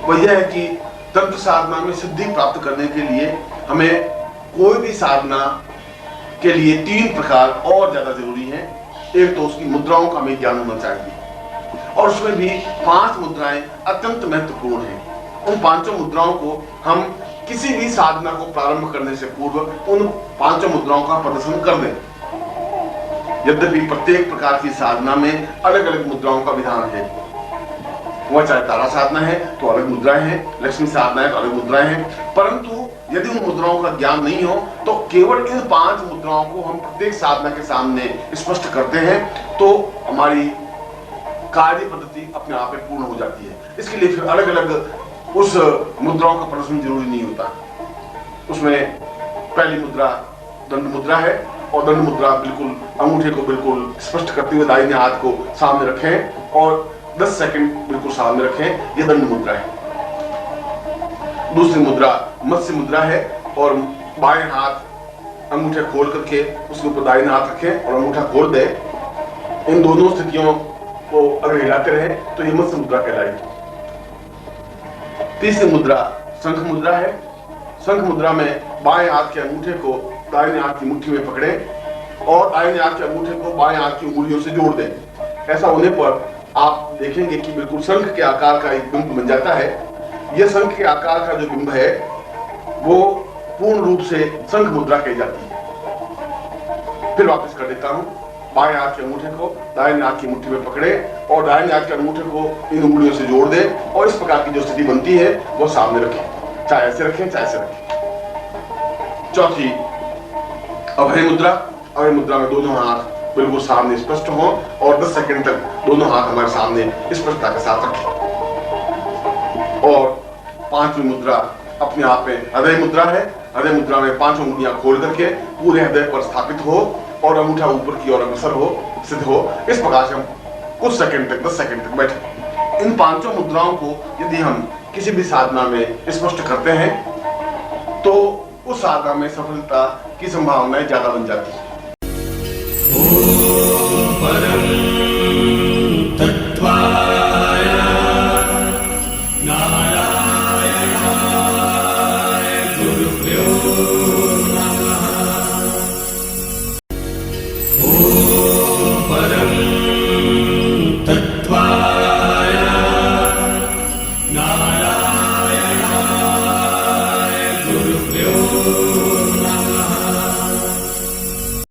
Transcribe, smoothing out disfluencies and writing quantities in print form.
वह यह है कि तंत्र साधना में सिद्धि प्राप्त करने के लिए हमें कोई भी साधना के लिए 3 प्रकार और ज्यादा जरूरी है। एक तो उसकी मुद्राओं का हमें ज्ञान होना चाहिए और उसमें भी 5 मुद्राएं अत्यंत महत्वपूर्ण हैं। उन 5 मुद्राओं को हम किसी भी साधना को प्रारंभ करने से पूर्व उन 5 मुद्राओं का प्रदर्शन कर दें। यद्यपि प्रत्येक प्रकार की साधना में अलग अलग मुद्राओं का विधान है। वह चाहे तारा साधना है तो अलग मुद्राएं हैं, लक्ष्मी साधना है तो अलग मुद्राएं हैं, परंतु यदि उन मुद्राओं का ज्ञान नहीं हो तो केवल इन 5 मुद्राओं को हम प्रत्येक साधना के सामने स्पष्ट करते हैं तो हमारी कार्य पद्धति अपने आप में पूर्ण हो जाती है। इसके लिए फिर अलग अलग उस मुद्राओं का प्रदर्शन जरूरी नहीं होता। उसमें पहली मुद्रा दंड मुद्रा है और दंड मुद्रा बिल्कुल अंगूठे को बिल्कुल स्पष्ट करते हुए दाहिने हाथ को सामने रखें और 10 सेकंड बिल्कुल सामने रखें। यह दंड मुद्रा है। दूसरी मुद्रा मत्स्य मुद्रा है और बाएं हाथ अंगूठे खोल करके उसके ऊपर दाहिना हाथ रखें और अंगूठा खोल दें। इन दोनों स्थितियों को अगर हिलाते रहे तो यह मत्स्य मुद्रा कहलाएगी। तीसरी मुद्रा शंख मुद्रा है। शंख मुद्रा में बाएं हाथ के अंगूठे को दाहिने हाथ की मुट्ठी में पकड़ें और दाहिने हाथ के अंगूठे को बाएं हाथ की उंगलियों से जोड़ दें। ऐसा होने पर आप देखेंगे कि बिल्कुल शंख के आकार का एक बिंब बन जाता है। यह शंख के आकार का जो बिंब है वो पूर्ण रूप से शंख मुद्रा कही जाती है। फिर वापस कर देता हूं। बाएं हाथ के अंगूठे को दाहिने हाथ की मुट्ठी में पकड़े और दाहिने हाथ के अंगूठे को इन उंगलियों से जोड़ दें और इस प्रकार की जो स्थिति बनती है वो सामने रखें। चाहे ऐसे रखें चाहे ऐसे रखें। चौथी अभय मुद्रा। अभय मुद्रा में दोनों हाथ बिल्कुल सामने स्पष्ट हो और 10 सेकंड तक दोनों हाथ हमारे सामने स्पष्टता के साथ रखें। और 5वीं मुद्रा अपने आप में हृदय मुद्रा है। हृदय मुद्रा में 5 उंगलियां खोल करके पूरे हृदय पर स्थापित हो और अंगूठा ऊपर की ओर अग्रसर हो, सिद्ध हो। इस प्रकार से हम कुछ सेकंड तक 10 सेकंड तक बैठे। इन 5 मुद्राओं को यदि हम किसी भी साधना में स्पष्ट करते हैं तो उस साधना में सफलता की संभावनाएं ज्यादा बन जाती है। परम